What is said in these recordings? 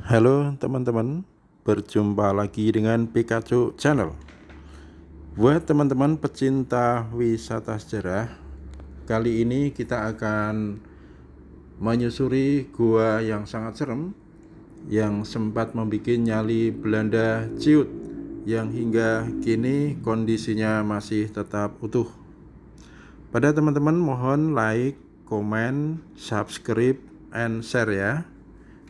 Halo teman-teman, berjumpa lagi dengan Pikachu Channel. Buat teman-teman pecinta wisata sejarah, kali ini kita akan menyusuri gua yang sangat serem yang sempat membuat nyali Belanda ciut, yang hingga kini kondisinya masih tetap utuh. Pada teman-teman mohon like, komen, subscribe, and share ya,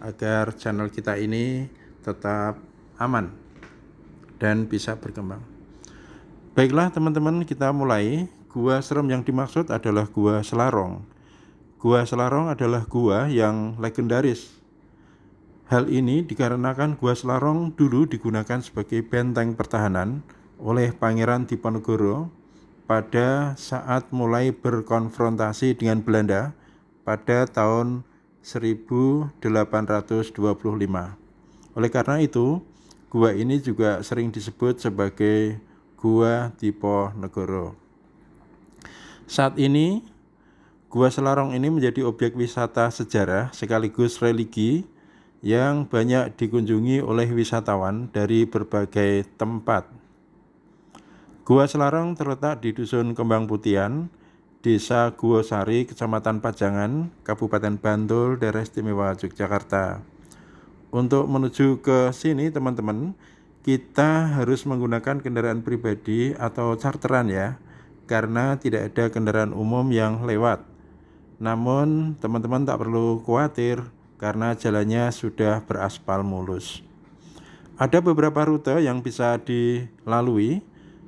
agar channel kita ini tetap aman dan bisa berkembang. Baiklah teman-teman, kita mulai. Gua serem yang dimaksud adalah Gua Selarong. Gua Selarong adalah gua yang legendaris. Hal ini dikarenakan Gua Selarong dulu digunakan sebagai benteng pertahanan oleh Pangeran Diponegoro pada saat mulai berkonfrontasi dengan Belanda pada tahun 1825. Oleh karena itu, gua ini juga sering disebut sebagai Gua Diponegoro. Saat ini, Gua Selarong ini menjadi objek wisata sejarah sekaligus religi yang banyak dikunjungi oleh wisatawan dari berbagai tempat. Gua Selarong terletak di Dusun Kembang Putihan, Desa Guosari, Kecamatan Pajangan, Kabupaten Bantul, Daerah Istimewa Yogyakarta. Untuk menuju ke sini teman-teman, kita harus menggunakan kendaraan pribadi atau charteran ya, karena tidak ada kendaraan umum yang lewat. Namun teman-teman tak perlu khawatir karena jalannya sudah beraspal mulus. Ada beberapa rute yang bisa dilalui.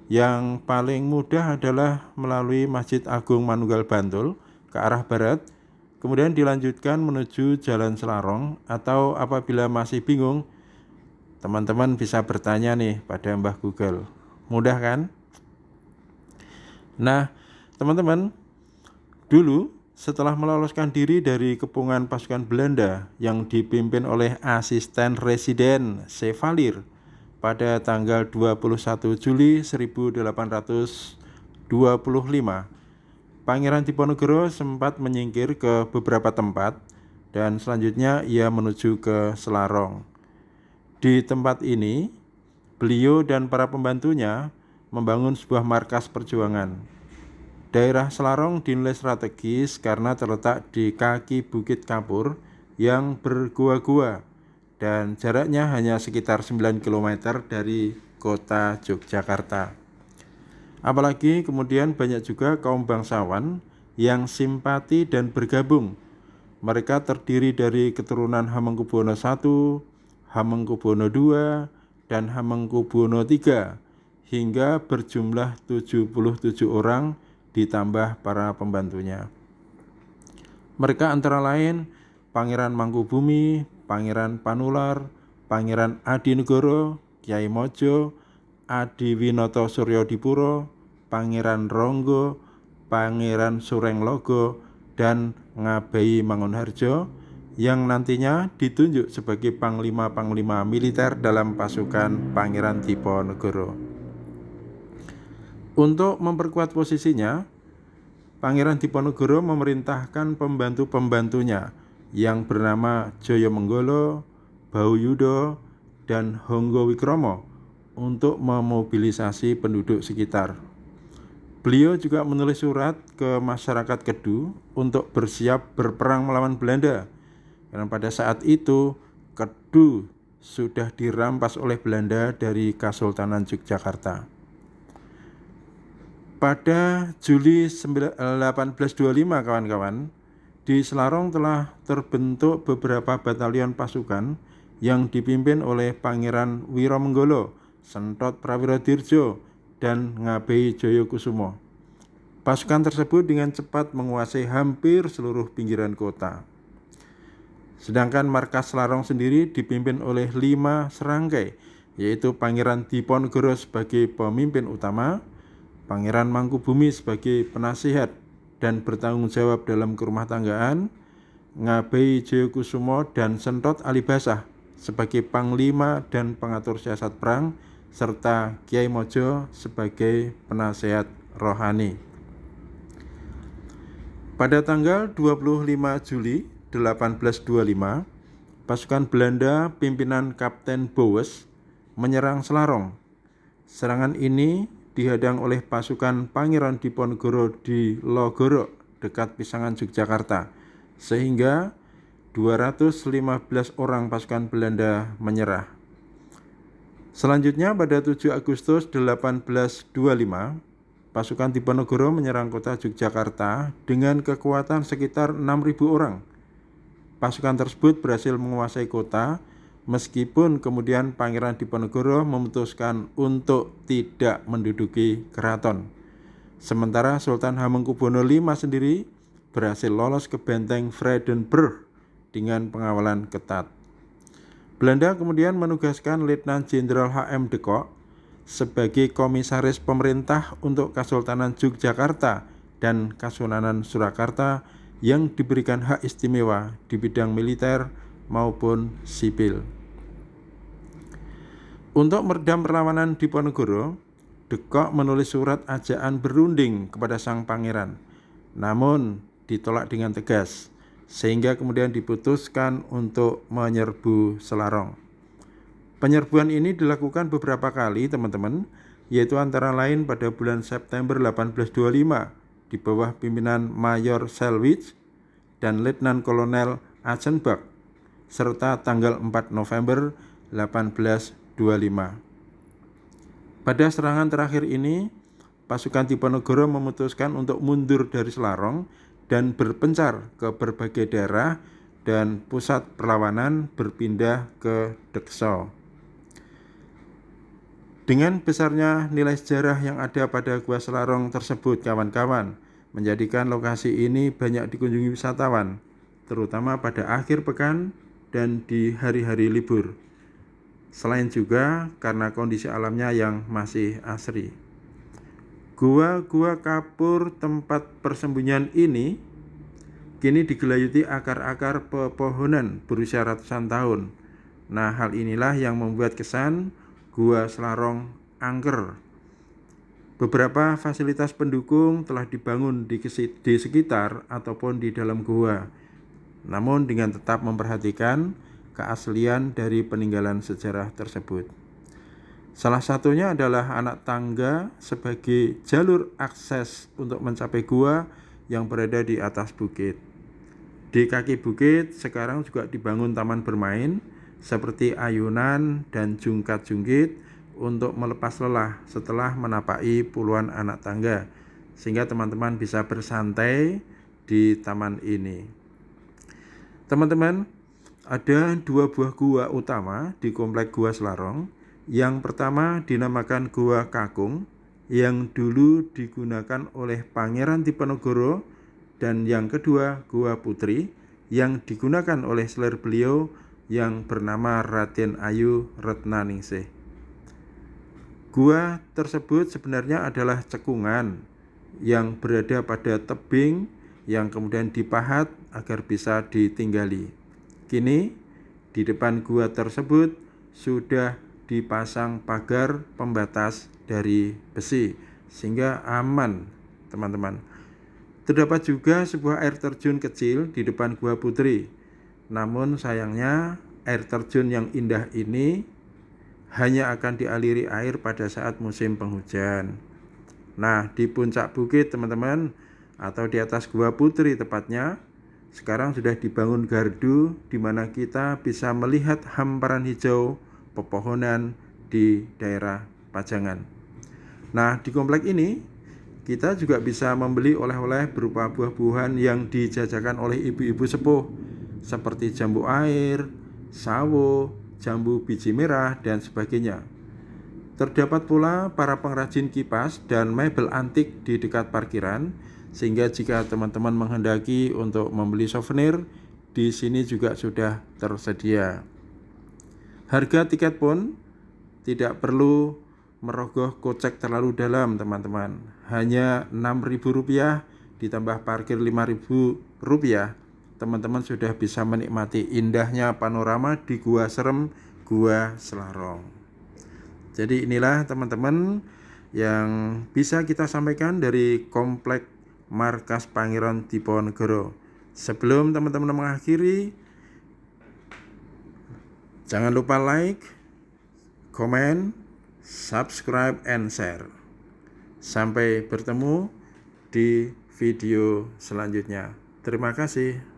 Yang paling mudah adalah melalui Masjid Agung Manunggal Bantul ke arah barat, kemudian dilanjutkan menuju Jalan Selarong, atau apabila masih bingung, teman-teman bisa bertanya nih pada Mbah Google. Mudah kan? Nah, teman-teman, dulu setelah meloloskan diri dari kepungan pasukan Belanda yang dipimpin oleh asisten residen Chevalier pada tanggal 21 Juli 1825, Pangeran Diponegoro sempat menyingkir ke beberapa tempat dan selanjutnya ia menuju ke Selarong. Di tempat ini, beliau dan para pembantunya membangun sebuah markas perjuangan. Daerah Selarong dinilai strategis karena terletak di kaki Bukit Kapur yang bergua-gua dan jaraknya hanya sekitar 9 km dari kota Yogyakarta. Apalagi kemudian banyak juga kaum bangsawan yang simpati dan bergabung. Mereka terdiri dari keturunan Hamengkubuwono I, Hamengkubuwono II, dan Hamengkubuwono III, hingga berjumlah 77 orang ditambah para pembantunya. Mereka antara lain Pangeran Mangkubumi, Pangeran Panular, Pangeran Adinegoro, Kyai Mojo, Adiwinoto Suryodipuro, Pangeran Ronggo, Pangeran Surenglogo, dan Ngabeyi Mangunharjo, yang nantinya ditunjuk sebagai panglima-panglima militer dalam pasukan Pangeran Diponegoro. Untuk memperkuat posisinya, Pangeran Diponegoro memerintahkan pembantu-pembantunya yang bernama Joyomenggolo, Bauyudo, dan Honggo Wikromo untuk memobilisasi penduduk sekitar. Beliau juga menulis surat ke masyarakat Kedu untuk bersiap berperang melawan Belanda. Karena pada saat itu Kedu sudah dirampas oleh Belanda dari Kesultanan Yogyakarta. Pada Juli 1825 kawan-kawan, di Selarong telah terbentuk beberapa batalion pasukan yang dipimpin oleh Pangeran Wiromenggolo, Sentot Prawirodirjo, dan Ngabeyi Joyokusumo. Pasukan tersebut dengan cepat menguasai hampir seluruh pinggiran kota. Sedangkan markas Selarong sendiri dipimpin oleh 5 serangkai, yaitu Pangeran Diponegoro sebagai pemimpin utama, Pangeran Mangkubumi sebagai penasihat dan bertanggung jawab dalam kerumah tanggaan, Ngabeyi Joyokusumo dan Sentot Alibasah sebagai panglima dan pengatur siasat perang, serta Kyai Mojo sebagai penasehat rohani. Pada tanggal 25 Juli 1825, pasukan Belanda pimpinan Kapten Bowes menyerang Selarong. Serangan ini dihadang oleh pasukan Pangeran Diponegoro di Logoro dekat Pisangan Yogyakarta, sehingga 215 orang pasukan Belanda menyerah. Selanjutnya pada 7 Agustus 1825, pasukan Diponegoro menyerang kota Yogyakarta dengan kekuatan sekitar 6.000 orang. Pasukan tersebut berhasil menguasai kota, meskipun kemudian Pangeran Diponegoro memutuskan untuk tidak menduduki keraton. Sementara Sultan Hamengkubuwono V sendiri berhasil lolos ke benteng Vredenburg dengan pengawalan ketat. Belanda kemudian menugaskan Letnan Jenderal H.M. de Kock sebagai komisaris pemerintah untuk Kesultanan Yogyakarta dan Kesunanan Surakarta yang diberikan hak istimewa di bidang militer maupun sipil. Untuk meredam perlawanan Diponegoro, de Kock menulis surat ajakan berunding kepada sang pangeran, namun ditolak dengan tegas, sehingga kemudian diputuskan untuk menyerbu Selarong. Penyerbuan ini dilakukan beberapa kali, teman-teman, yaitu antara lain pada bulan September 1825 di bawah pimpinan Mayor Selwich dan Letnan Kolonel Achenbach, serta tanggal 4 November 1825. Pada serangan terakhir ini, pasukan Diponegoro memutuskan untuk mundur dari Selarong dan berpencar ke berbagai daerah, dan pusat perlawanan berpindah ke Dekso. Dengan besarnya nilai sejarah yang ada pada Gua Selarong tersebut, kawan-kawan, menjadikan lokasi ini banyak dikunjungi wisatawan, terutama pada akhir pekan dan di hari-hari libur. Selain juga karena kondisi alamnya yang masih asri. Gua-gua kapur tempat persembunyian ini kini digelayuti akar-akar pepohonan berusia ratusan tahun. Nah, hal inilah yang membuat kesan Gua Selarong angker. Beberapa fasilitas pendukung telah dibangun di sekitar ataupun di dalam gua, namun dengan tetap memperhatikan keaslian dari peninggalan sejarah tersebut. Salah satunya adalah anak tangga sebagai jalur akses untuk mencapai gua yang berada di atas bukit. Di kaki bukit sekarang juga dibangun taman bermain seperti ayunan dan jungkat-jungkit untuk melepas lelah setelah menapaki puluhan anak tangga, sehingga teman-teman bisa bersantai di taman ini. Teman-teman, ada dua buah gua utama di komplek Gua Selarong. Yang pertama dinamakan Gua Kakung, yang dulu digunakan oleh Pangeran Diponegoro, dan yang kedua Gua Putri, yang digunakan oleh selir beliau yang bernama Raden Ayu Retnaningsih. Gua tersebut sebenarnya adalah cekungan yang berada pada tebing yang kemudian dipahat agar bisa ditinggali. Kini di depan gua tersebut sudah dipasang pagar pembatas dari besi sehingga aman, teman-teman. Terdapat juga sebuah air terjun kecil di depan Gua Putri. Namun sayangnya air terjun yang indah ini hanya akan dialiri air pada saat musim penghujan. Nah, di puncak bukit, teman-teman, atau di atas Gua Putri tepatnya, sekarang sudah dibangun gardu di mana kita bisa melihat hamparan hijau pepohonan di daerah Pajangan. Nah, di komplek ini kita juga bisa membeli oleh-oleh berupa buah-buahan yang dijajakan oleh ibu-ibu sepuh seperti jambu air, sawo, jambu biji merah, dan sebagainya. Terdapat pula para pengrajin kipas dan mebel antik di dekat parkiran, sehingga jika teman-teman menghendaki untuk membeli souvenir, di sini juga sudah tersedia. Harga tiket pun tidak perlu merogoh kocek terlalu dalam, teman-teman. Hanya Rp6.000 ditambah parkir Rp5.000, teman-teman sudah bisa menikmati indahnya panorama di Gua Serem, Gua Selarong. Jadi inilah teman-teman yang bisa kita sampaikan dari komplek markas Pangeran Diponegoro. Sebelum teman-teman mengakhiri, Jangan lupa like, comment, subscribe, and share. Sampai bertemu di video selanjutnya. Terima kasih.